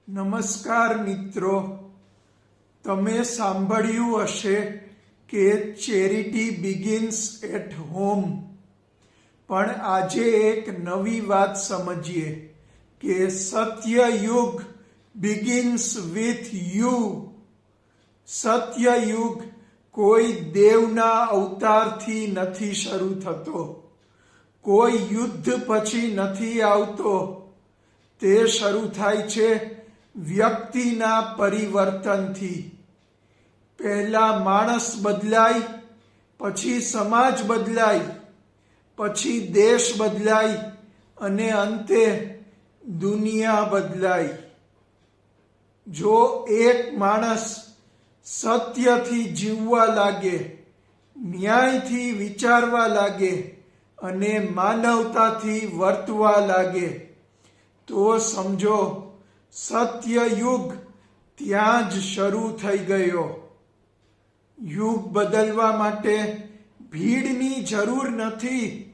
નમસ્કાર મિત્રો, તમે સાંભળ્યું હશે કે ચેરિટી બિગિન્સ એટ હોમ. પણ આજે એક નવી વાત સમજીએ કે સત્યયુગ બિગિન્સ વિથ યુ. સત્યયુગ કોઈ દેવના અવતારથી નથી શરૂ થતો, કોઈ યુદ્ધ પછી નથી આવતો. તે શરૂ થાય છે વ્યક્તિના પરિવર્તનથી. પહેલા માણસ બદલાય, પછી સમાજ બદલાય, પછી દેશ બદલાય અને અંતે દુનિયા બદલાય. જો એક માણસ સત્યથી જીવવા લાગે, ન્યાયથી વિચારવા લાગે અને માનવતાથી વર્તવા લાગે, તો સમજો સત્યયુગ ત્યાં જ શરૂ થઈ ગયો. યુગ બદલવા માટે ભીડની જરૂર નથી,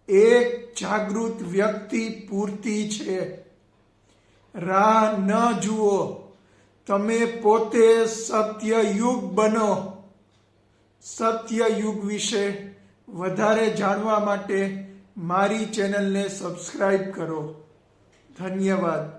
એક જાગૃત વ્યક્તિ પૂરતી છે. રાહ ન જુઓ, તમે પોતે સત્યયુગ બનો. સત્યયુગ વિશે વધારે જાણવા માટે મારી ચેનલને સબસ્ક્રાઇબ કરો. ધન્યવાદ.